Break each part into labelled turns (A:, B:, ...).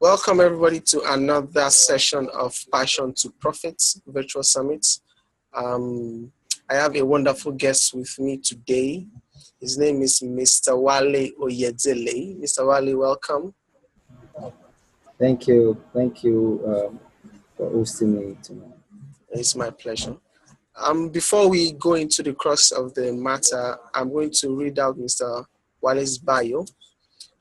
A: Welcome everybody to another session of Passion to Profits Virtual Summit. I have a wonderful guest with me today. His name is Mr. Wale Oyedele. Mr. Wale, welcome.
B: Thank you for hosting me tonight.
A: It's my pleasure. Before we go into the crux of the matter, I'm going to read out Mr. Wale's bio.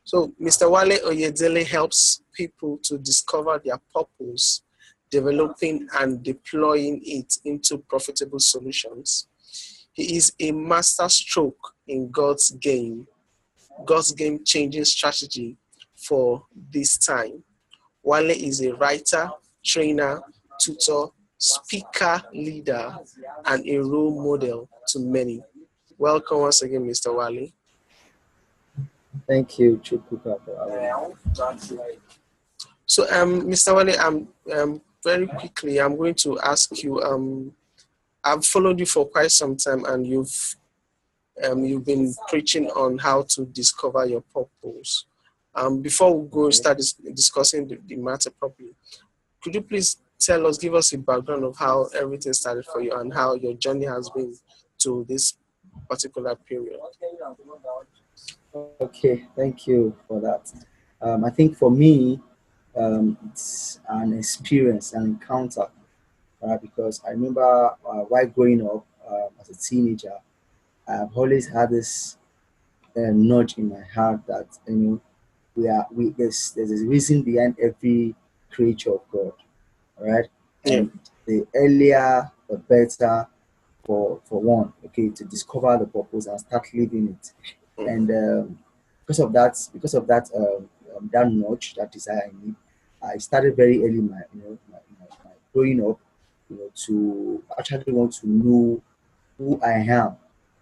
A: So, Mr. Wale Oyedele helps people to discover their purpose, developing and deploying it into profitable solutions. He is a master stroke in God's game changing strategy for this time. Wale is a writer, trainer, tutor, speaker, leader, and a role model to many. Welcome once again, Mr. Wale.
B: Thank you, Chukwuka, for having me.
A: So, Mr. Wale, very quickly, I'm going to ask you. I've followed you for quite some time, and you've been preaching on how to discover your purpose. Before we go start discussing the matter properly, could you please give us a background of how everything started for you and how your journey has been to this particular period?
B: Okay, thank you for that. I think for me, it's an experience, an encounter, because I remember while growing up as a teenager, I've always had this nudge in my heart that there's a reason behind every creature of God, all right?
A: Yeah.
B: And the earlier the better for one, okay, to discover the purpose and start living it. And that nudge, that desire in me, I started very early my growing up, to actually want to know who I am,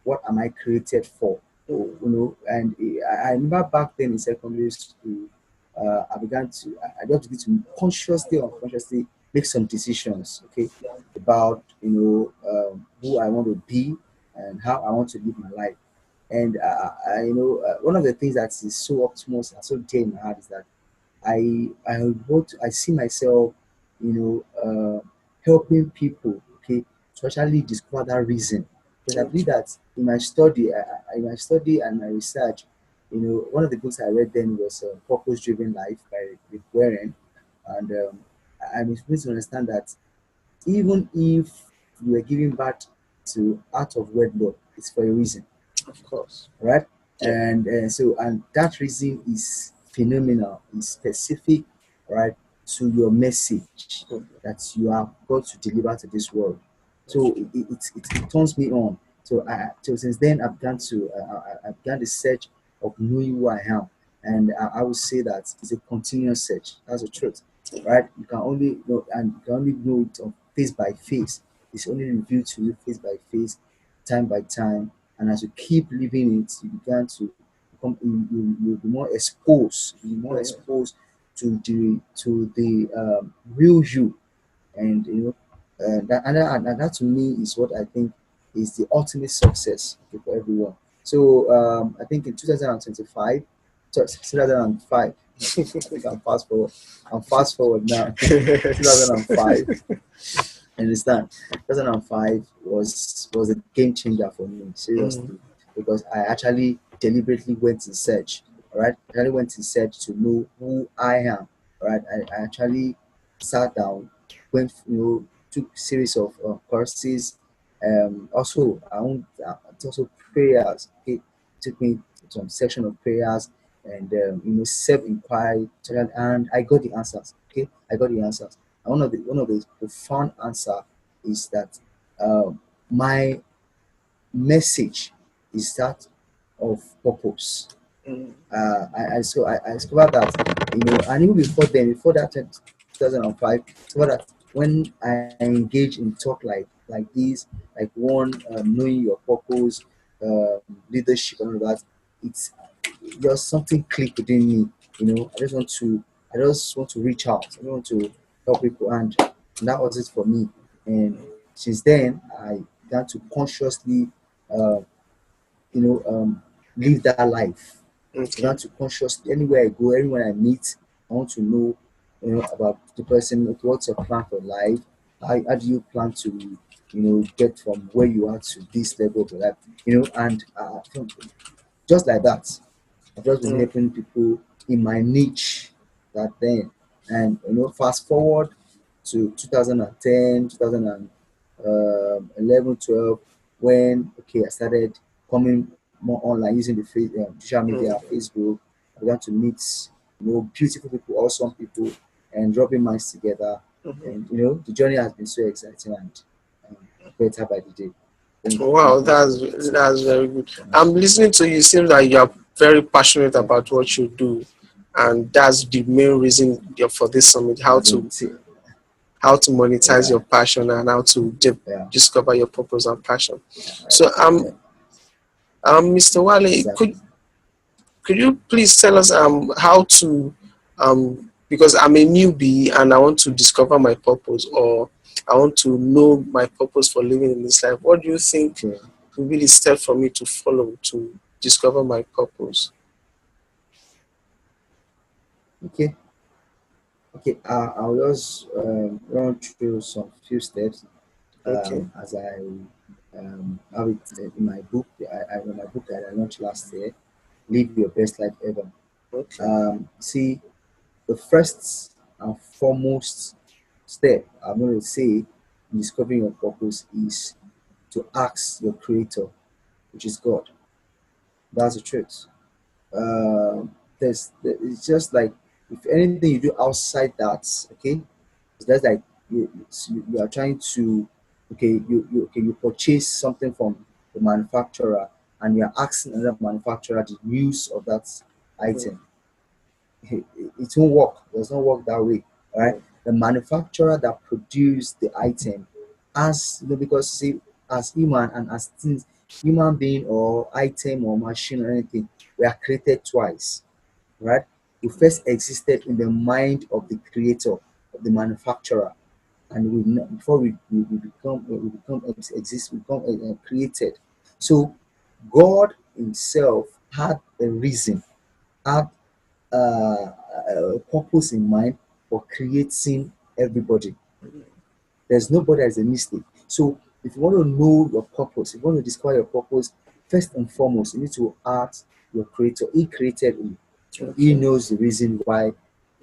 B: what am I created for, and I remember back then in secondary school, I got to get to consciously or unconsciously make some decisions, okay, about who I want to be and how I want to live my life. And one of the things that is so optimal and so dear in my heart is that I see myself, helping people, okay, to actually discover that reason. Because I believe that in my study and my research, one of the books I read then was Purpose Driven Life by Rick Warren, and I'm supposed to understand that even if you were giving birth to out of wedlock, it's for a reason,
A: Of course.
B: right?
A: Yeah.
B: And that reason is phenomenal, is specific, right, to your message that you are going to deliver to this world. So it turns me on. So since then I began the search of knowing who I am, and I would say that it's a continuous search. That's the truth, right? You can only know, and you can only know it on face by face. It's only revealed to you face by face, time by time, and as you keep living it, you begin to become you'll be more exposed, to the real you, and that to me is what I think is the ultimate success, okay, for everyone. So I think in 2025, 2005, I think I'm fast forward now. 2005, understand? 2005 was a game changer for me, seriously, because I actually deliberately went in search. All right, I actually went in search to know who I am. All right, I actually sat down, went, took series of courses. Also, also prayers. Okay, took me to some section of prayers and self inquiry, and I got the answers. Okay, I got the answers. And one of the profound answer is that uh, my message is that of purpose. I discovered that, and even before that 2005, discovered that when I engage in talk like this, like one, knowing your purpose, leadership and all that, it's just something click within me. I just want to reach out. I want to help people, and that was it for me. And since then, I began to consciously, uh, you know, um, live that life. I
A: Okay.
B: began to consciously, anywhere I go, anyone I meet, I want to know about the person. Okay, what's your plan for life? How do you plan to, get from where you are to this level of your life? And just like that, I've just been
A: mm,
B: helping people in my niche that then. And fast forward to 2010, 2011, 12, when I started coming more online using the social media,
A: mm,
B: Facebook. I began to meet beautiful people, awesome people, and dropping minds together.
A: mhm.
B: And the journey has been so exciting and better by the day.
A: Wow,
B: Thank you
A: that's
B: for
A: that's very good.
B: so much.
A: I'm listening to you. It seems like you are very passionate
B: Yeah,
A: about what you do, and that's the main reason for this summit.
B: I've been
A: How to monetize
B: yeah,
A: your passion and how to
B: yeah,
A: discover your purpose and passion.
B: yeah,
A: So,
B: yeah,
A: Mr. Wale,
B: exactly.
A: could you please tell us how to because I'm a newbie and I want to discover my purpose, or I want to know my purpose for living in this life. What do you think
B: Okay,
A: will be the step for me to follow to discover my purpose?
B: okay, okay. I'll just run through some few steps
A: Okay,
B: as I have it in my book. In my book that I launched last year, Live Your Best Life Ever.
A: okay,
B: See, the first and foremost step I'm going to say in discovering your purpose is to ask your creator, which is God. That's the truth. It's just like if anything you do outside that, okay, it's just like you are trying to, you purchase something from the manufacturer and you are asking another manufacturer the use of that
A: mm,
B: item. It won't work. It does not work that way. All right.
A: mm,
B: The manufacturer that produced the item, as because see, as human and as things, human being or item or machine or anything, we are created twice. Right? We first existed in the mind of the creator, of the manufacturer, and before we exist, we become created. So God Himself had a reason, had a purpose in mind for creating everybody. There's nobody that is a mistake. So if you want to know your purpose, if you want to discover your purpose, first and foremost, you need to ask your creator. He created you. He
A: okay,
B: knows the reason why.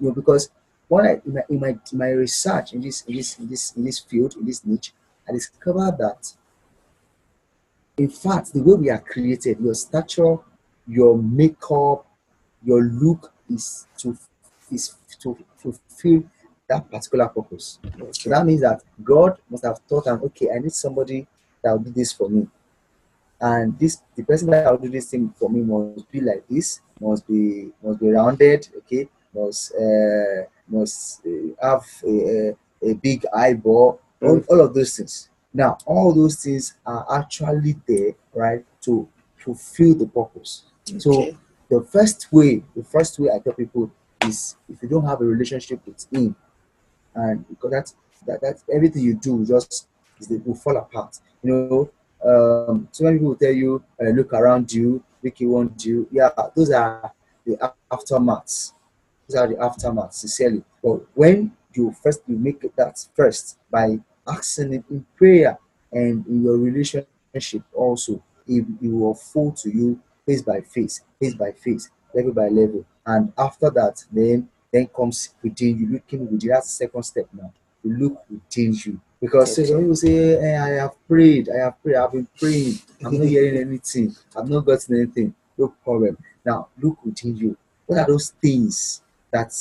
B: Because when in my research in this field, in this niche, I discovered that in fact the way we are created, your stature, your makeup, your look is to fulfill that particular purpose. So
A: okay,
B: that means that God must have thought, and okay, I need somebody that will do this for me. And this the person that will do this thing for me must be like this, must be rounded, okay, must have a big eyeball, all
A: okay,
B: of those things. Now all those things are actually there, right, to fulfill the purpose. So
A: okay,
B: the first way I tell people is if you don't have a relationship with him, and because that's everything you do just will fall apart. So many people will tell you, look around you, make you want you. Yeah, those are the aftermaths. Those are the aftermaths, sincerely. But when you make that first by asking it in prayer and in your relationship also, it will unfold to you face by face, level by level. And after that, then comes within you, looking within. That's the second step now. You look within you. Because some
A: okay,
B: people say, I've been praying, I'm not hearing anything, I've not gotten anything. No problem. Now look within you. What are those things that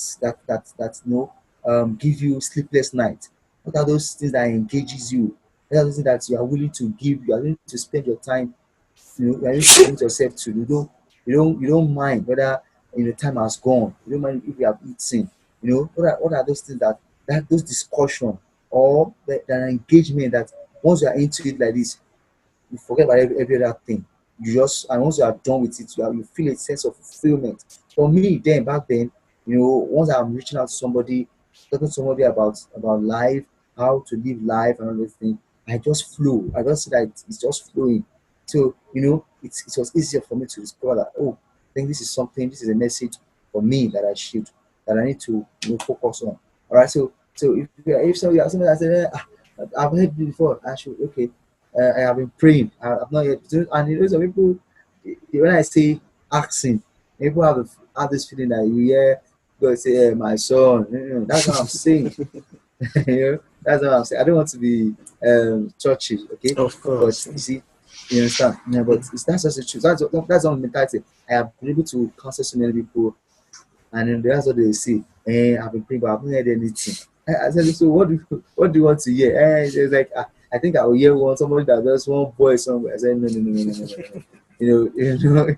B: give you sleepless night? What are those things that engages you? What are those things that you are willing to give? You are willing to spend your time. You are willing to commit yourself to. You don't mind whether time has gone. You don't mind if you have eaten. What are those things that those discussion or the engagement that once you are into it like this, you forget about every other thing. And once you are done with it, you feel a sense of fulfillment. For me, then back then, once I'm reaching out to somebody, talking to somebody about life, how to live life and everything, I just flow. I just see that it's just flowing. So it was easier for me to discover that, I think this is something. This is a message for me that I need to focus on. All right. So if so, yeah, somebody that said, I've heard it before. I should okay. I have been praying. I've not yet. And you know, some people, when I say asking, people have this feeling that you hear God say, hey, my son. That's what I'm saying. You know, that's what I'm saying. I don't want to be churchy, okay?
A: Of
B: But
A: course.
B: you see, you understand? Yeah, but that's just the truth. That's one mentality. I have been able to counsel so many people, and then that's what they say. I've been praying, but I've not heard anything. I said, so what do you want to hear? It's like I think I will hear somebody that does one voice somewhere. I said, no, no, no, no, no, no, no, no. You know,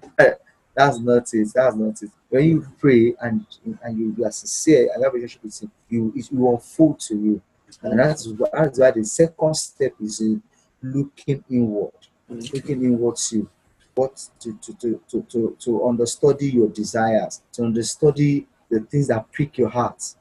B: that's not it. That's not it. When you pray and you are sincere and have a relationship with him, it will unfold to you. And that's why the second step is in looking inward.
A: Okay.
B: Looking inward to what to understudy your desires, to understudy the things that prick your heart.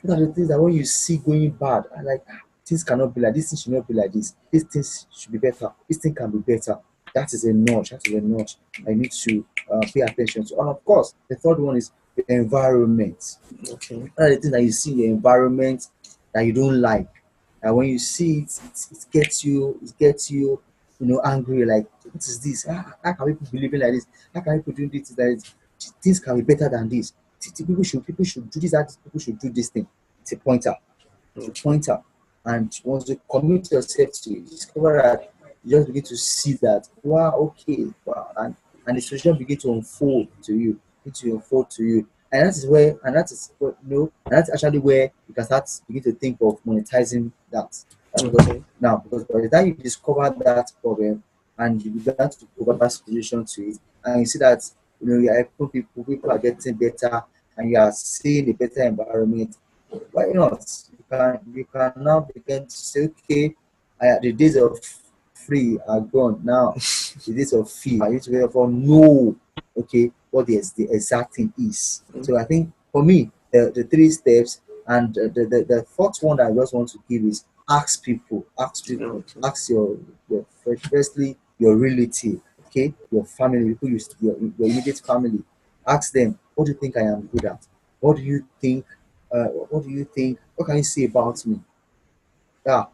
B: What are the things that when you see going bad, I like things cannot be like this, thing should not be like this. These things should be better. This thing can be better. That is a notch. That is a notch I need to pay attention to. And of course, the third one is the environment.
A: Okay.
B: What are the things that you see in the environment that you don't like? And when you see it, it gets you, angry. Like, what is this? How can people be living like this? How can people do this? That things can be better than this. People should do this. That people should do this thing. It's a pointer. It's a
A: Okay.
B: pointer. And once you commit yourself to it, you discover that you just begin to see that, wow, okay, wow, and the solution begin to unfold to you, and that is where, and that is what and that's actually where you can start begin to think of monetizing that. Because
A: Okay.
B: now, because by the time you discover that problem and you begin to provide solution to it, and you see that you are helping people are getting better, and you are seeing a better environment, why not? You can now begin to say, okay, the days of free are gone now. The days of fee, I need to therefore know, okay, what the exact thing is. So I think for me, the three steps, and the fourth one that I just want to give is ask people,
A: Okay.
B: ask your firstly your relative, okay, your family, your immediate family. Ask them, what do you think I am good at? What do you think what do you think? What can you say about me? Yeah,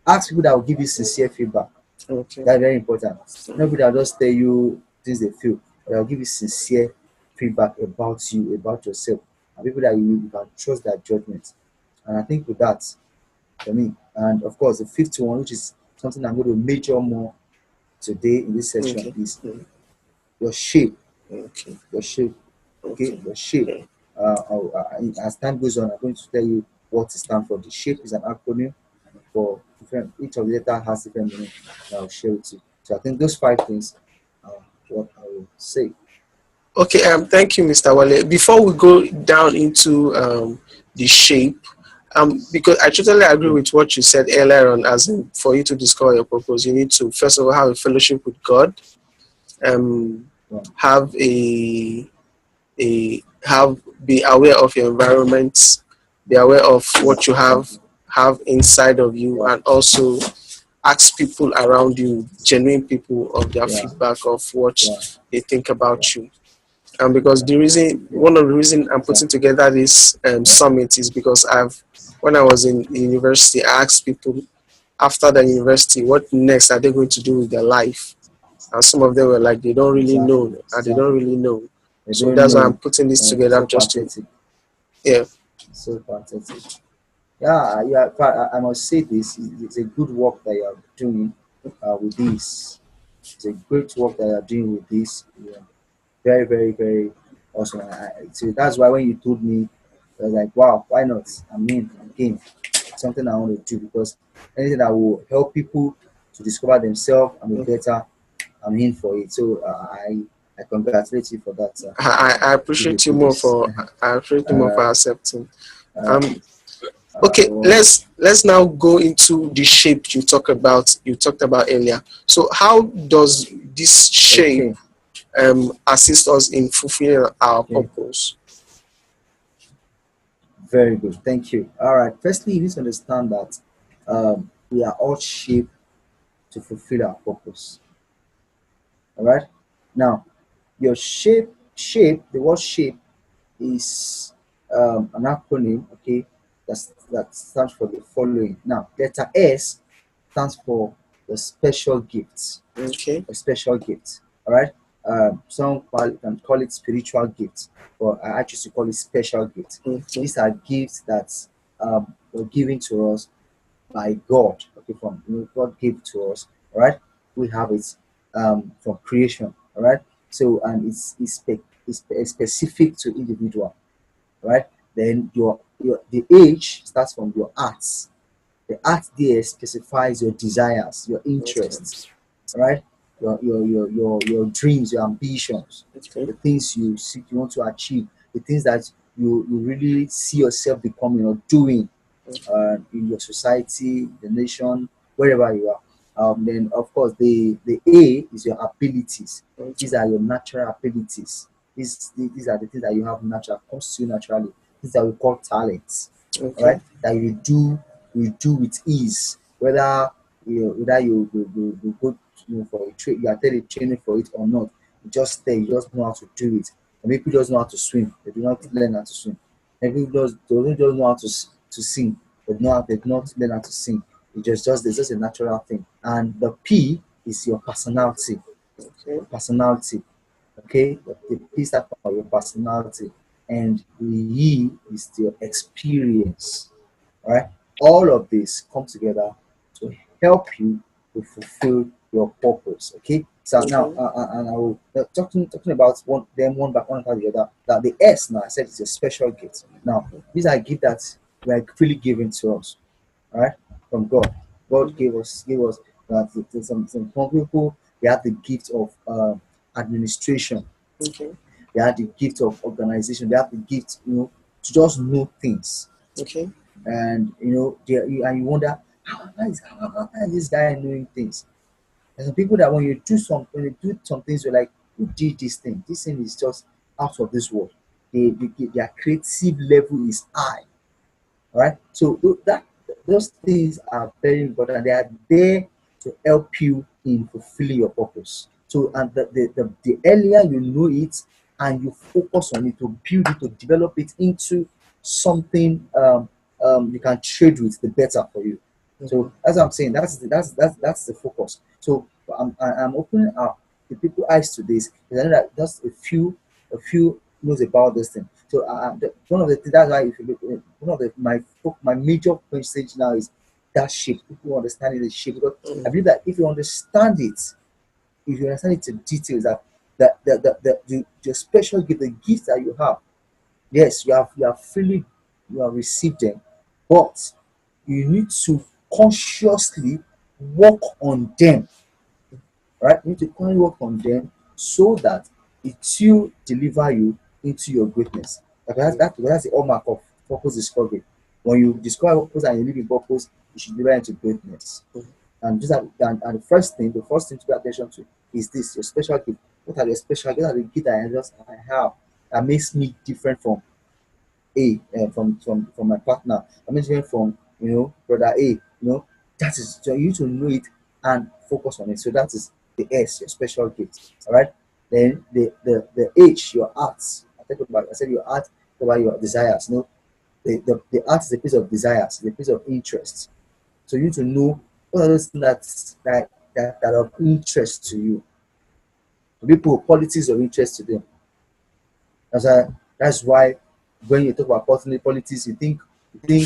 B: ask people that will give you sincere feedback.
A: Okay.
B: That's very important. Nobody will just tell you things they feel, but they'll give you sincere feedback about you, about yourself, and people that you can trust their judgment. And I think with that, for me, and of course, the fifth one, which is something I'm going to major more today in this session,
A: Okay.
B: is your shape.
A: Okay.
B: Your shape. Okay,
A: Okay.
B: your shape.
A: Yeah.
B: As time goes on, I'm going to tell you what it stands for. The shape is an acronym for different, each of the letter has different meaning, and I'll share with you. So I think those five things are what I will say.
A: Okay. Thank you, Mr. Wale. Before we go down into the shape, because I totally agree
B: Okay.
A: with what you said earlier on. As in, for you to discover your purpose, you need to first of all have a fellowship with God. Um,
B: Wow.
A: have a have be aware of your environment, be aware of what you have inside of you,
B: Wow.
A: and also ask people around you, genuine people, of their
B: Yeah.
A: feedback of what
B: Yeah.
A: they think
B: Yeah.
A: about you. And because
B: Yeah. Yeah.
A: one of the reason I'm putting
B: Exactly.
A: together this summit is because when I was in university, I asked people after the university, what next are they going to do with their life? And some of them were like, they don't really
B: Exactly.
A: know, and they don't
B: Exactly.
A: really know.
B: I
A: So
B: don't
A: that's why I'm
B: know.
A: putting this
B: It's
A: together
B: so
A: just to,
B: pathetic.
A: yeah.
B: So pathetic. Yeah. Yeah. In fact, I must say this. It's a good work that you are doing with this. It's a great work that you are doing with this. Yeah. Very, very, very awesome. So that's why when you told me, I was like, wow, why not? I'm in, I'm game. It's something I want to do because anything that will help people to discover themselves and be better, I'm in for it. So I congratulate you for that, sir.
A: I
B: Give you
A: appreciate you more
B: kudos.
A: for I appreciate you more
B: uh,
A: for accepting.
B: uh,
A: Um, okay,
B: well,
A: let's now go into the shape you talked about earlier. So how does this shape
B: okay,
A: assist us in fulfilling our
B: okay,
A: purpose?
B: very good. Thank you. All right. Firstly, you need to understand that we are all shaped to fulfill our purpose. All right. Now, your the word shape is an acronym, okay? that stands for the following. Now, letter S stands for the special gifts.
A: Okay.
B: A special gift. All right. Can call it spiritual gifts, but I choose to call it special gifts.
A: Okay.
B: These are gifts that were given to us by God. Okay, from God gave to us. All right. We have it from creation. All right. So and it's specific to individual. All right. Then your the age starts from your arts. The art there specifies your desires, your
A: Okay.
B: interests, right? Your dreams, your ambitions,
A: Okay.
B: the things you seek, you want to achieve, the things that you really see yourself becoming or doing in your society, the nation, wherever you are. Then of course the A is your abilities.
A: Okay.
B: These are your natural abilities. These are the things that you have natural comes to you naturally. These are we call talents. All
A: Okay.
B: right, that you do with ease. Whether you go for a trade, you attend training for it or not. You just stay, you just know how to do it. And people just know how to swim. They do not learn how to swim. And people just they don't just know how to sing. They do not learn how to sing. It's just a natural thing. And the P is your personality.
A: Okay.
B: Personality. Okay, the P stands for your personality, and the E is your experience. All right, all of this come together to help you to fulfill your purpose. Okay, so now
A: Okay.
B: and I will talking about one by one after the other. That the S now I said is a special gift. Now these are gifts that were freely given to us. All right, from God. God gave us some people they have the gift of administration.
A: Okay.
B: They have the gift of organization. They have the gift, to just know things.
A: Okay.
B: And and you wonder how is this guy knowing things? There's some people that when you do some things, you're like, who did this thing? This thing is just out of this world. Their creative level is high. All right. So those things are very important. They are there to help you in fulfilling your purpose. So and the earlier you know it and you focus on it to build it to develop it into something you can trade with, the better for you.
A: Mhm.
B: So as I'm saying, that's the focus. So I'm opening up the people eyes to this. Because I know that just a few knows about this thing. So one of the things that's why if you look one of my major message now is that shape. People understanding the shape because I
A: Mhm.
B: believe that if you understand it to details, that the special gift, the gifts that you have, yes, you have freely you have received them, but you need to consciously work on them, right? You need to currently work on them so that it will deliver you into your greatness. Like that's the hallmark of purpose discovery. When you discover purpose and you live in purpose, you should deliver into greatness. And the first thing to pay attention to is this your special gift. What are your special gifts? What are the gifts that I have that makes me different from from my partner. I'm mentioning from brother A. That is so you need to know it and focus on it. So that is the S, your special gift. All right. Then the H, your arts. I said your art about your desires. The art is a piece of desires, the piece of interest. So you need to know what are those things that are of interest to you. People, politics of interest to them. That's why when you talk about politics, you think they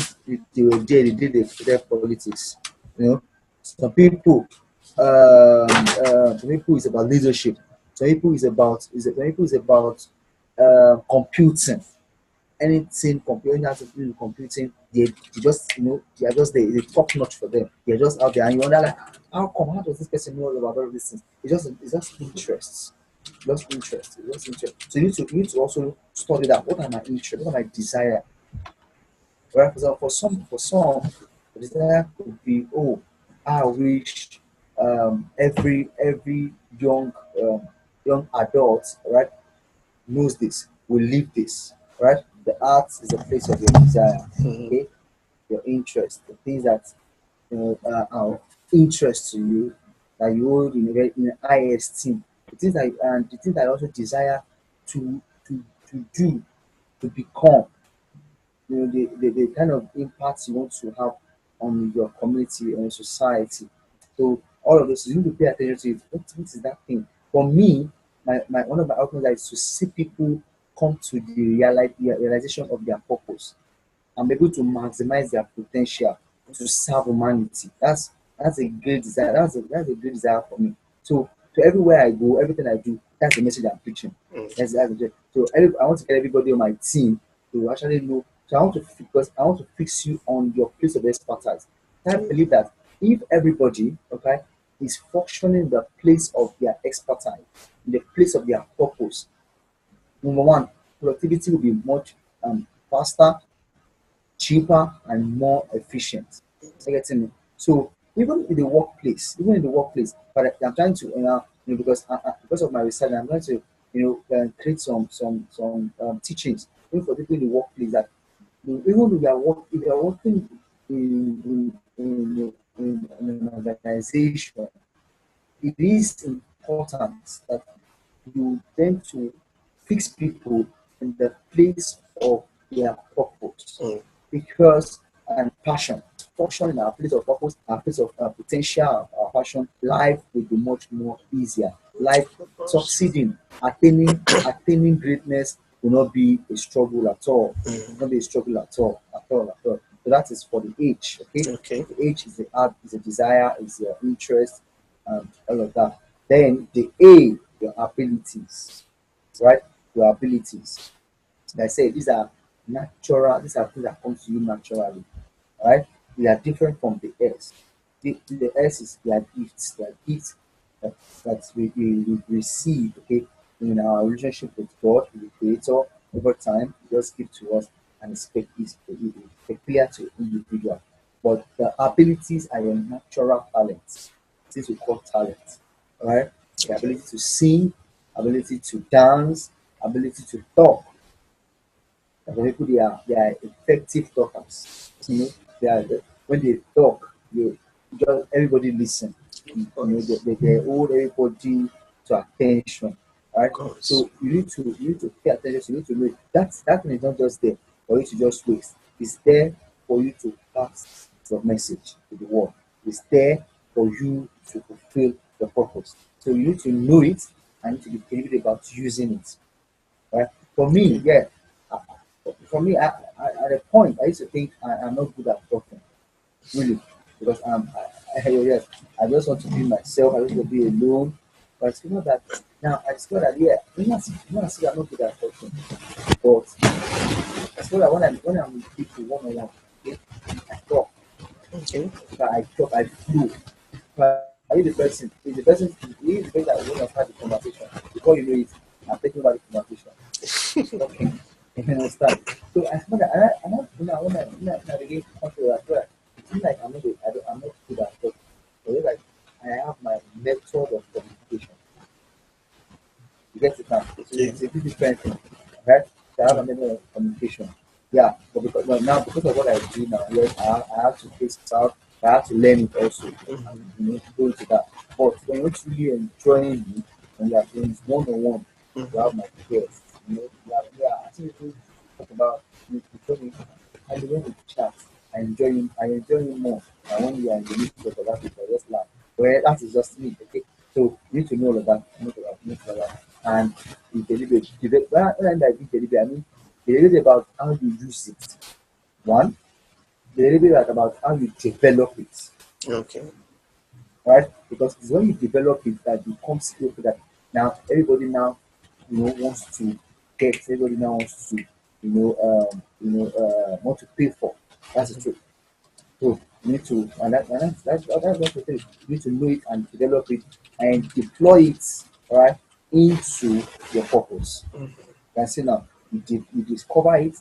B: were there, they did their politics. You know, some people, some people is about leadership. Some people is about computing. Anything computing has to do with computing, they just they are just they top notch for them. They're just out there, and you wonder like, how does this person know about all these things? It's just interests. Just interest. So you need to also study that. What are my interests? What are my desire? Right? For some, the desire could be, I wish every young adult, right, knows this, will live this, right? The arts is a place of your desire,
A: Mhm.
B: okay? Your interest, the things that are of interest to you, that you hold in high esteem, the things that you also desire to do, to become, the kind of impact you want to have on your community and society. So all of this, you need to pay attention to it. What is that thing? For me, my one of my outcomes is to see people come to the realization of their purpose and be able to maximize their potential to serve humanity. That's a great desire. That's a great desire for me. So everywhere I go, everything I do, that's the message I'm preaching.
A: Okay.
B: That's the, I want to get everybody on my team to actually know. So I want to because I want to fix you on your place of expertise. I believe that if everybody, okay, is functioning in the place of their expertise, in the place of their purpose, number one, productivity will be much faster, cheaper, and more efficient. You getting me? So even in the workplace, but I'm trying to because because of my research, I'm trying to create some teachings even for people in the workplace that even if you are working in an organization, it is important that you tend to fix people in the place of their purpose
A: Mm.
B: because and passion function in our place of purpose, our place of potential, our passion, life will be much more easier. Life
A: Purpose.
B: succeeding, attaining greatness will not be a struggle at all.
A: Mm.
B: Not be a struggle at all, at all, at all. So that is for the age. Okay,
A: Okay.
B: the age is the art, is a desire, is your interest, and all of that. Then the A, your abilities, right? Your abilities. Like I say, these are natural. These are things that come to you naturally, right? They are different from the S. The S is their gifts that, we receive, okay, in our relationship with God, with the Creator, over time, He just give to us and it's peculiar to individual. But the abilities are your natural talents. This we call talent, right? The
A: Okay.
B: ability to sing, ability to dance, ability to talk, some people they are effective talkers. They are when they talk, you just everybody listen.
A: Of course.
B: They hold everybody to attention,
A: Of
B: right?
A: course.
B: So you need to pay attention. You need to know that thing is not just there for you to just waste. It's there for you to pass your message to the world. It's there for you to fulfill the purpose. So you need to know it and need to be deliberate about using it. Right? For me,
A: Okay.
B: yeah, uh, for me, at a point, I used to think I'm not good at talking, really, because yes, I just want to be myself. I just want to be alone. But it's not that now I discovered that yeah, you know, see, I'm not good at talking, but I discovered that when I'm with people one on one, yeah, I talk,
A: Okay.
B: I flow. But if the person that want to start the conversation before you know it, I'm taking over the conversation. Talking. You understand? So I found that when I begin to come to that, it seems like I'm not good at talking. But it's like I have my method of communication. You get it now? So
A: Yeah.
B: it's a bit different thing, right? So I have a method of communication. Yeah, but now because of what I do now, yes, I have to face it out. I have to learn it also, and go into that. But when you're truly enjoying it, when you are doing one on one, you
A: Mm-hmm.
B: have my peers. Yeah. I think we talk about you told me I begin to chat. I enjoy him more than when you are in the midst of other people. Just laugh. Well, that is just me. Okay, so you need to know all of that. And be deliberate. When I be deliberate, I mean deliberate about how you use it. One, deliberate about how you develop it,
A: Okay.
B: right? Because it's when you develop it that it becomes skill that now everybody now wants to get. Everybody now wants to want to pay for. That's the truth. So you need to, and that's what the thing. You need to know it and develop it and deploy it right into your purpose. You can see now, you discover it,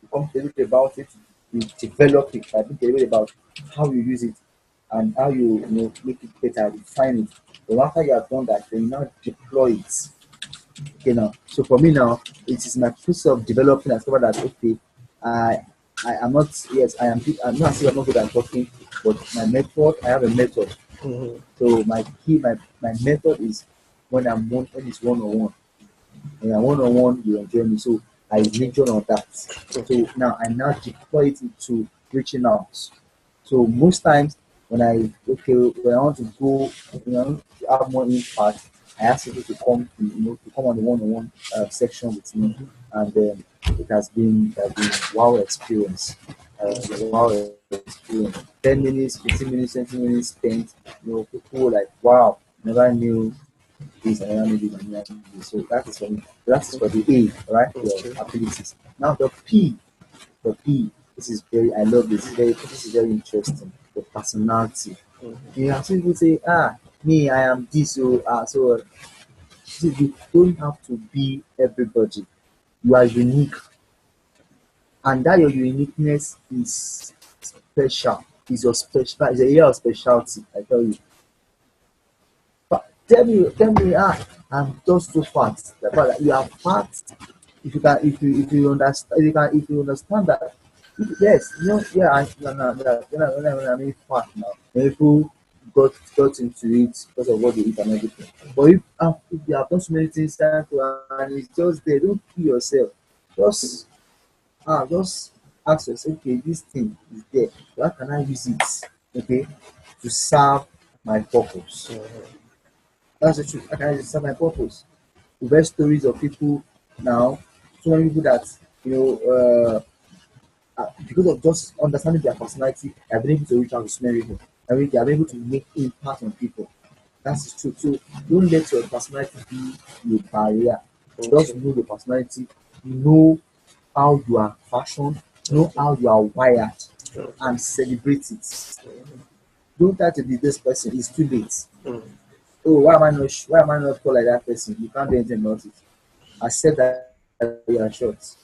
B: you come deliberate about it, you develop it, I think deliberate about how you use it and how you make it better, refine it. Then after you have done that, then you now deploy it. Okay now. So for me now, it is my process of developing. I discovered that okay, I I am not yes, I'm not saying I'm not good at talking, but my method, I have a method.
A: Mm-hmm.
B: So my method is when it's one on one. When I'm one on one, you enjoy me. So I
A: Okay.
B: major on that.
A: Okay.
B: So now I now deploy it into reaching out. So most times when I want to go, I want to have more impact, I ask people to come to come on the one-on-one section with me, and it has been wow experience, wow experience. 10 minutes, 15 minutes, 20 minutes spent. People were like, wow, never knew this, I never knew this, I never knew this. So that is for me. That is for the A, right? Your
A: Okay.
B: abilities. Now the P, this is very, I love this. This is very interesting. The personality. You have some people say, me, I am this, so see, you don't have to be everybody. You are unique, and that your uniqueness is special. Is your special. Is a area of specialty. I tell you. But tell me, I'm just so fat. But you are fat. If you understand, if you understand that, yes, yeah, when I mean fat now, people got into it because of what they eat and everything. But if you have done so many things and it's just there, don't kill yourself. Just just ask yourself, okay, this thing is there. How can I use it? Okay, to serve my purpose. That's the truth. How can I use it to serve my purpose? We've heard stories of people now, so many people that you know because of just understanding their personality, have been able to reach out to so many people. I mean, they are able to make impact on people. That's the truth. So don't let your personality be a barrier. Just
A: Okay.
B: know your personality, know how you are fashioned, know
A: Okay.
B: how you are wired,
A: Okay.
B: and celebrate it. Don't try to be this person, it's too late.
A: Mm.
B: Oh, why am I not called like that person? You can't do anything about it. Accept that you are short. So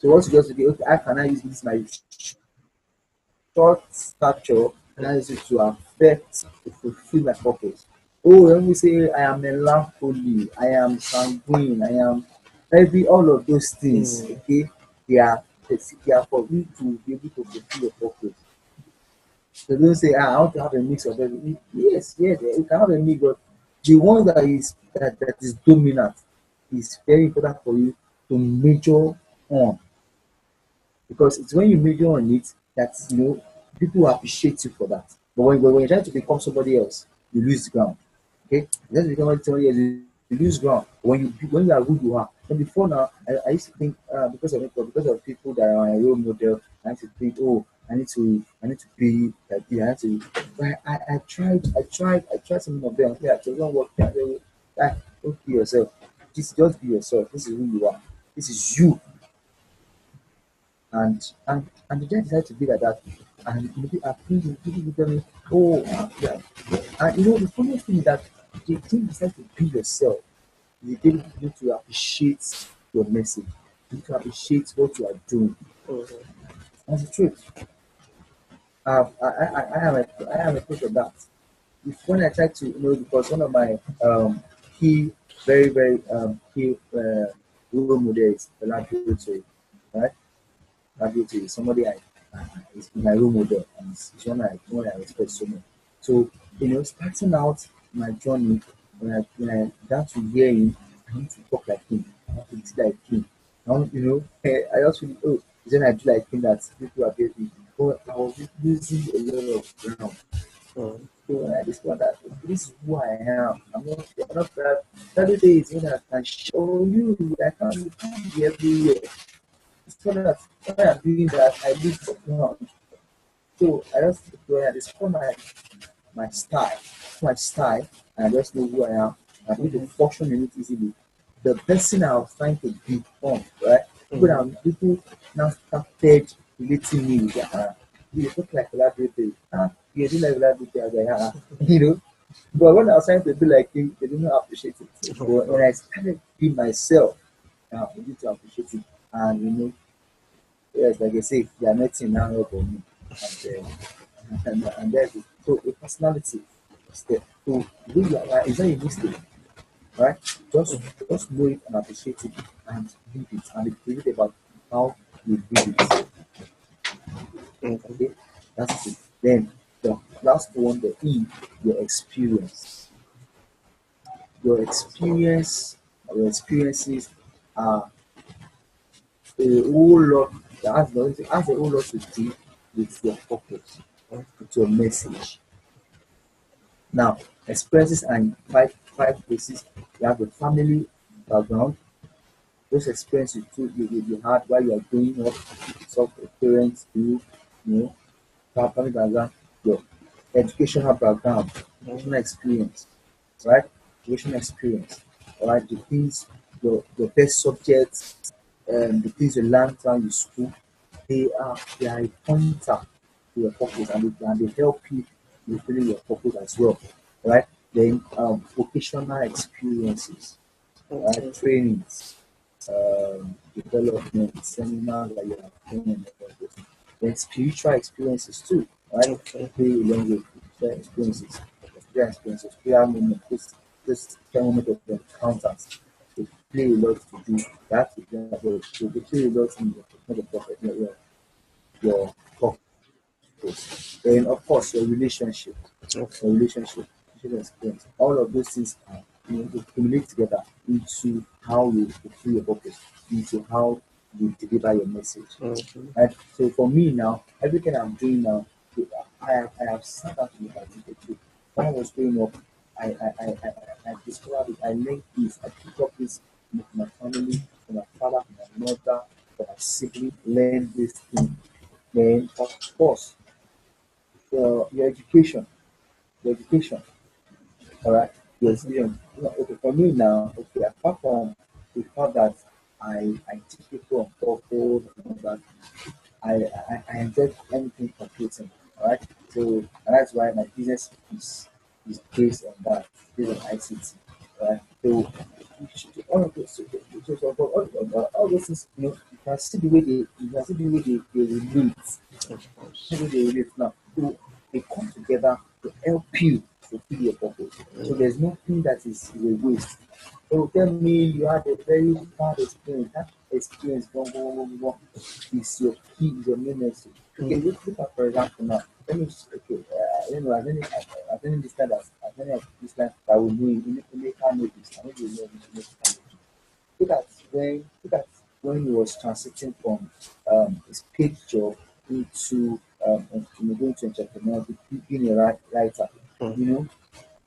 B: what you just do, okay, how can I use this my short stature and I use it to affect, to fulfill my purpose? Oh, when we say I am melancholy, I am sanguine, I am all of those things,
A: Mm.
B: okay, they are for you to be able to fulfill your purpose. So don't say, I want to have a mix of everything. Yes, yes, you can have a mix, but the one that is dominant is very important for you to major on, because it's when you major on it that people will appreciate you for that. But when you're trying to become somebody else, you lose ground. Okay, you try to become somebody else, you lose ground. When you are who you are. And before now, I used to think because of people that are my role model, I used to think, oh, I need to be like this. I had to. But I tried some of them. Yeah, it doesn't work. Yeah, don't be yourself. Just be yourself. This is who you are. This is you, and the guy decided to be like that. And maybe I think people will tell me, oh, yeah. And the funny thing is that the thing decide to be yourself. You need to appreciate your message. You need to appreciate what you are doing.
A: Mhm.
B: That's the truth. I am a proof of that. If when I try to, because one of my key, very, very key role models, the Laboratory, right? Laboratory is somebody is my role model, and it's one I respect so much. So, starting out my journey, when I got to hear him, I need to talk like him, I want to be like him. I just feel, oh, it's when I do like him that people are getting. But I was losing a lot of ground.
A: Mm.
B: So when I discovered that this is who I am, I'm not that. Every day is when I can show you, I can't be everywhere. So that when I'm doing that, I lose the ground. So I just when I discover my style, and I just know who I am. I'm able to
A: Mhm.
B: function in it easily. The person I was trying to become, right?
A: Mhm.
B: People now started relating me with you look like a collaborator. You do like collaborator. I was like, But when I was trying to be like him, they didn't appreciate it. But when I started being myself, now I need to appreciate it. And yes, like I say, they are nothing now help on me. And that's it. So a personality is there. So who you are, is not a mistake, right? Just just know it and appreciate it and live it and be creative about how you live it.
A: Mhm.
B: Okay, that's it. Then the last one, the E, your experience. Your experiences are a whole lot has a whole lot to do with your purpose, with your message. Now, experiences and five places. You have the family background, those experiences too you had while you are growing up, saw your parents do, you know, family background, your educational background, educational experience, right? Educational experience, all right? The things, your best subjects, the things you learned while in school, they are a pointer to your purpose, and they help you fulfilling your purpose as well, right? Then vocational experiences, right?
A: Okay.
B: Trainings, development, seminars that you have done, then spiritual experiences too, right?
A: Okay.
B: Play along with spiritual experiences, prayer moments, this prayer moment of encounters. They play a lot to do that. They play a lot in your prophet, your purpose. Then of course
A: Okay.
B: your relationship experience. All of those things are, they accumulate together into how you fulfill your purpose, into how you deliver your message.
A: Okay.
B: Right? So for me now, everything I'm doing now, I have sat down to look at it. When I was growing up, I discovered it. I learned this. I picked up this with my family, from my father, from my mother, from my sibling, learned this thing. Then of course, your education, your education. All right. Yes,
A: Mhm.
B: you know, okay, for me now, okay, apart from the fact that I teach people on purpose and all that, I enjoy anything computing. All right. So and that's why my business is based on that, based on ICT. Right. So all of those, all those things, you can see the way they relate,
A: Of course.
B: how they relate now. So they come together to help you fulfill your purpose. So
A: Mm.
B: there's nothing that is a waste. So tell me you had a very bad experience. That experience is your key, is your main message. Okay,
A: Mm.
B: look at for example now. Let me okay, as many listeners as many of listeners that will know you can know this. I know you know this. Look at when he was transiting from his paid job into going to entrepreneur, being a writer.
A: Mm.
B: You know,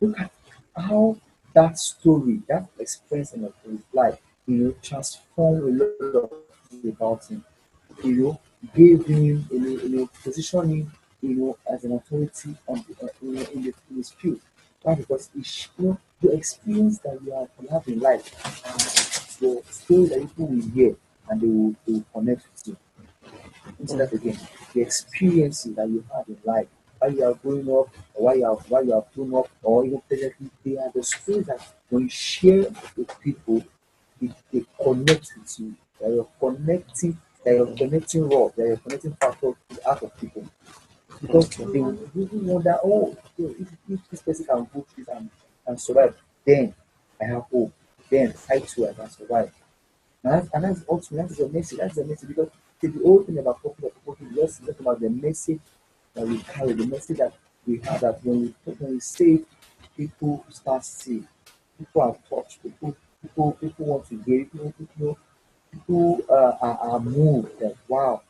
B: look at how that story, that experience in his life, transformed a lot of things about him. You know, gave him, positioned him, as an authority in his field. Why? Because the experience that you have in life, the story that people will hear and they will connect with you. Let me say that again. The experiences that you had in life, while you are growing up, or while you are grown up, or even presently, they are the stories that when you share with people, they connect with you. That you're connecting rod, that you're connecting factor to the heart of people. Because
A: Okay.
B: they will really wonder, oh, so if this person can go through this and survive, then I have hope. Then I too I can survive. And that's ultimately that's the message. That's the message because the whole thing about purpose is just talk about the message that we carry, the message that we have that when we say it, people start seeing, people are touched, people want to hear, people are moved that wow,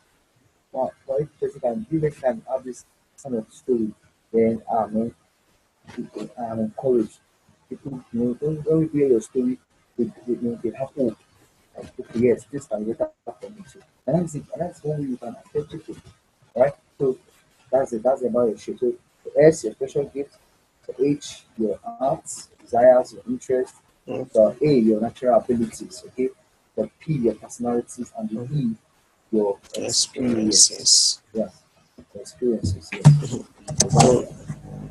B: for each person can have this kind of story, then man, I'm encouraged. People, when we hear your story, they have hope. Like, okay, yes, this can be better for me too. And that's it. And that's one way you can affect people. Right? So that's it. That's about your shape. So the S, your special gift. The H, your arts, desires, your interests. The
A: Okay.
B: A, your natural abilities. Okay. The P, your personalities, and the
A: Mhm.
B: E, your experience.
A: Experiences.
B: Yes. Your experiences. Yes. So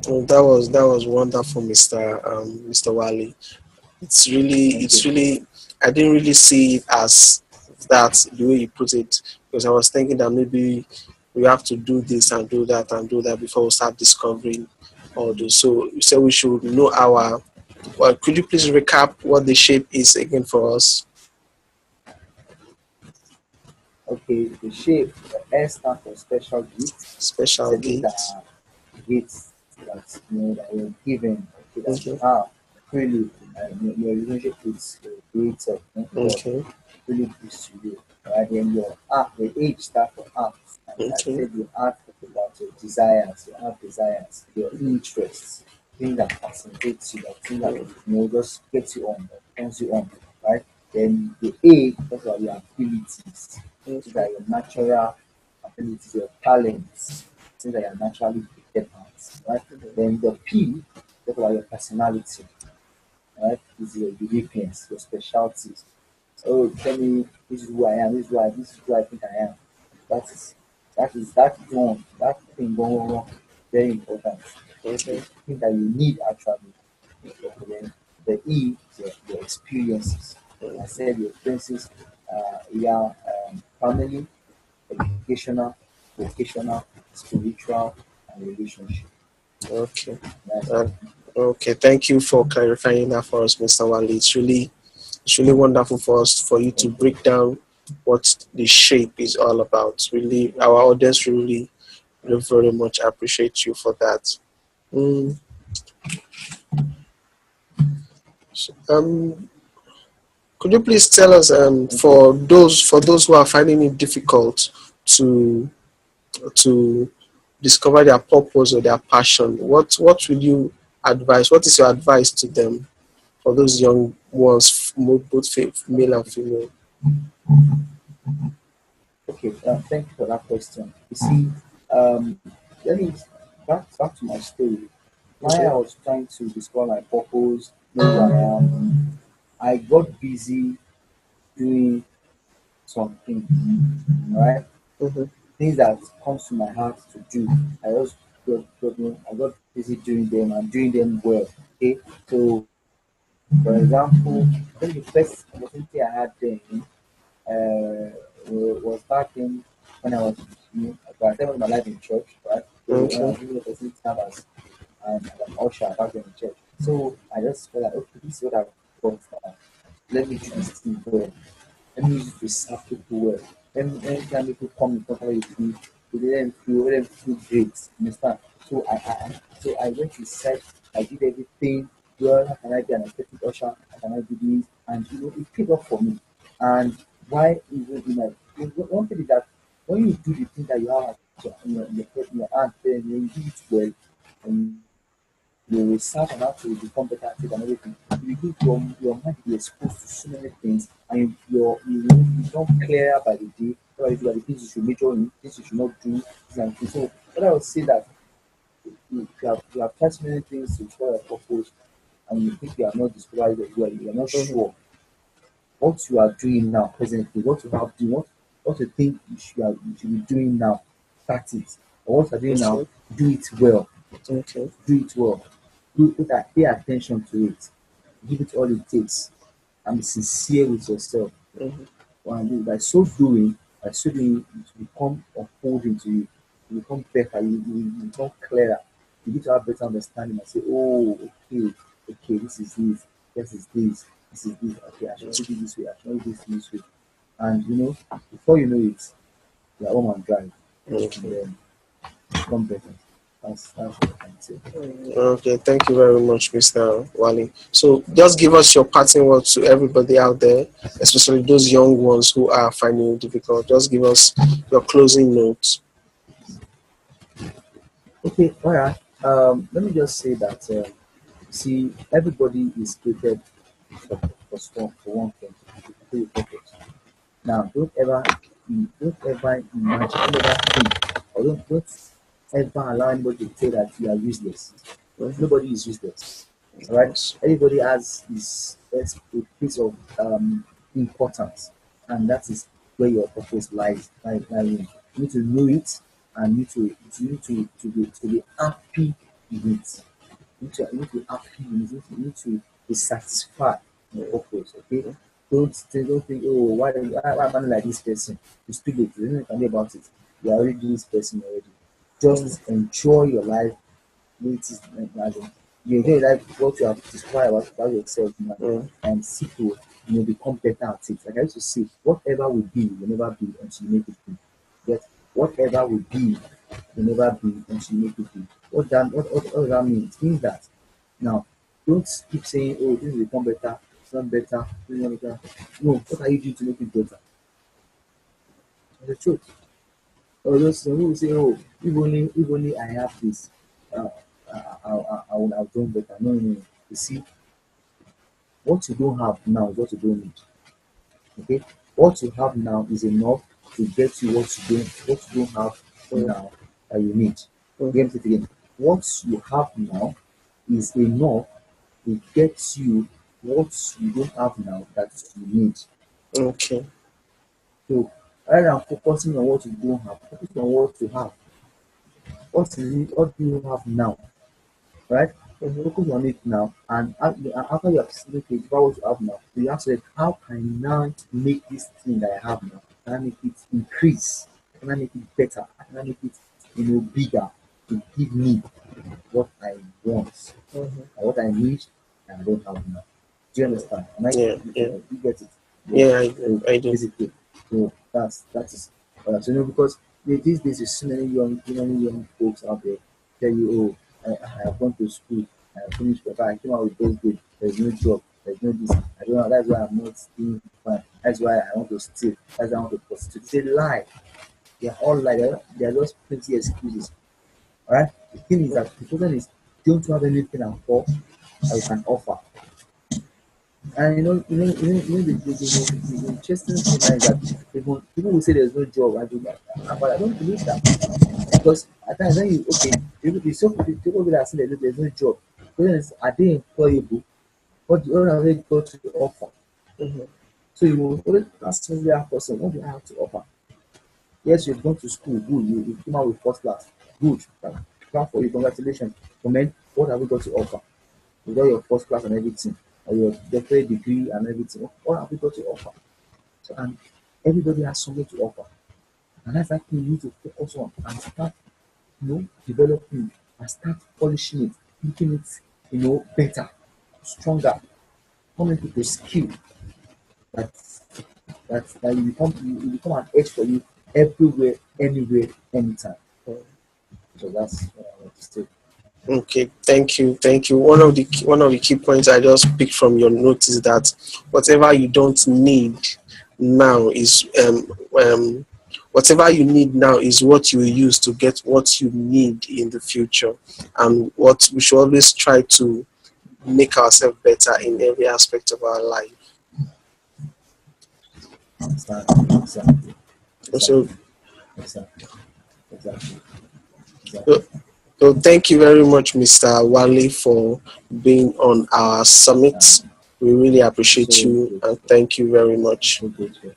A: Oh, oh, that was wonderful, Mr. Wale.
B: thank
A: It's
B: you.
A: really, I didn't really see it as that the way you put it, because I was thinking that maybe we have to do this and do that before we start discovering all those. So you said we should know our, well, could you please recap what the shape is again for us?
B: Okay, the shape, the S stands for special gifts.
A: Special
B: So these
A: gift.
B: are gifts that you're given, okay, that you
A: Okay.
B: have freely, your relationship with the creator, God.
A: Okay.
B: really boosts you. Right? Then your art, the age start from art. And I
A: Okay.
B: said your art about your desires, your art desires, your interests, things that fascinates you, that things that just gets you on, that turns you on, right? Then the A, that's about your abilities, things
A: Okay.
B: that your natural abilities, your talents, things that you're naturally gifted at, right? Then the P, that's about your personality, right? This is your uniqueness, your specialties. Oh, tell me this is who I am, this is who I think I am. That is that one, that thing going wrong, very important. The
A: Okay.
B: thing that you need actually. Okay, then the E is your experiences. I said your experiences, yeah, family, educational, vocational, spiritual, and relationship.
A: Okay.
B: That's
A: Uh,
B: it.
A: okay. Thank you for clarifying that for us, Mr. Wale. It's really wonderful for us for you to
B: Okay.
A: break down what the shape is all about. Really, our audience really very much appreciate you for that. Mm, could you please tell us,
B: Okay.
A: for those who are finding it difficult to to discover their purpose or their passion, what will you advise? What is your advice to them for those young ones, both male and female?
B: Okay. Thank you for that question. You see, um, let me back to my story. While I
A: Okay.
B: was trying to discover my purpose, know who I am, I got busy doing some things, right?
A: Mm-hmm.
B: Things that comes to my heart to do. I got busy doing them and doing them well. Okay, so for example, I think the first opportunity I had then was back in when I was I started my life in church, right? So when I
A: Okay.
B: was given the opportunity to serve as an usher back in church. So I just felt like, okay, this is what I've got now. Let me do this thing well. Let me use it to serve people well. Anytime people come in contact with me, let them feel great. Understand? So I went inside, I did everything. Well, how can I be an effective usher? How can I do this? And it paid off for me. And why even one thing is that when you do the thing that you have in your hand, then when you do it well, and you research on how to become better at it and everything. You give your mind to be exposed to so many things and you become clearer by the day. So if you are the things you should major in, things you should not do, things and things. So what I would say that you have tried so many things to discover your purpose and you think you are not discovered it well, you are not
A: Mm-hmm.
B: sure what you are doing now presently, what you have to do, what you think you should be doing now, start it. Or what you are doing now,
A: Okay.
B: do it well.
A: Okay.
B: Do it well. Pay attention to it. Give it all it takes. And be sincere with yourself.
A: Mm-hmm.
B: And by so doing, it will become unfolding to you. You become better. You become clearer. You need to have better understanding and say, oh, okay, this is this. This is this. Okay, I should do it this way. I should not do this way. And before you know it, you're home and drive. And
A: Okay.
B: then become better. That's what I can say.
A: Okay, thank you very much, Mr. Wale. So just give us your parting words to everybody out there, especially those young ones who are finding it difficult. Just give us your closing notes.
B: Okay, all right. Let me just say that see, everybody is created for, for one thing, to fulfill a purpose. Now, don't ever imagine, don't ever think, or don't ever allow anybody to tell that you are useless.
A: Mhm.
B: Nobody is useless. All right,
A: Yes.
B: everybody has his a piece of importance, and that is where your purpose lies. You need to know it, and to be happy with it. You need to be happy with it. You need to be satisfied with your purpose. Okay, don't think, oh, why am I like this person? It's too late. There's nothing you can do about it. You are already this person already.
A: Mhm.
B: Just enjoy your life way it is like you enjoy like what you have discovered about yourself now
A: Mhm.
B: and seek to become better at it. Like I used to say, whatever will be will never be until you make it be. But whatever will be will never be until you make it be. What does that mean? It means that now don't keep saying, oh, this will become better. it's not better. No, what are you doing to make it better? That's the truth. Or those some people say, oh, if only I have this, uh, I would have done better. No, no, no. You see, what you don't have now is what you don't need. Okay, what you have now is enough to get you what you don't have
A: mm,
B: now that you need.
A: mm.
B: Get it again. What you have now is enough to get you what you don't have now that you need.
A: Okay.
B: So rather than focusing on what you don't have, focus on what you have. What do you have now? Right?
A: Mhm.
B: Focus on it now, and after you have seen okay, about what you have now, you have to say, how can I now make this thing that I have now? Can I make it increase? Can I make it better? Can I make it bigger to give me what I want
A: Mhm.
B: and what I need and I don't have now? Do you understand? Am I
A: Yeah, yeah,
B: you get it? Yeah.
A: yeah. I do.
B: So
A: I do.
B: basically, so that is because these days you see many young folks out there tell you, oh, I have gone to school, I have finished paper, I came out with best grade, there's no job, there's no this, I don't know, that's why I'm not doing fine, that's why I want to steal, that's why I want to prostitute. It's a lie. They are all lie. They are just plenty excuses. Alright? The thing is that the problem is don't you have anything at all that you can offer? And the interesting thing now is that people will say there's no job, but I don't believe that because at times when you okay, people that say there's no job, question is are they employable? What have they got to offer?
A: Mhm.
B: So you will always ask that person, what do I have to offer? Yes, you've gone to school, good, you came out with first class, good, clap for you, congratulations. But then what have you got to offer? You got your first class and everything, or your doctorate degree and everything. What have you got to offer? So, and everybody has something to offer. And that's something you need to focus on and start, developing and start polishing it, making it, better, stronger, coming with a skill that you become an edge for you everywhere, anywhere, anytime. So that's what I want to say.
A: Okay, thank you, thank you. One of the key points I just picked from your notes is that whatever you don't need now is whatever you need now is what you use to get what you need in the future, and what we should always try to make ourselves better in every aspect of our life.
B: Exactly, exactly,
A: So,
B: exactly, exactly, exactly,
A: so,
B: exactly.
A: so thank you very much, Mr. Wale, for being on our summit.
B: Um,
A: We really
B: I'm
A: appreciate
B: so
A: you and
B: grateful.
A: thank you very
B: I'm
A: much.
B: so grateful.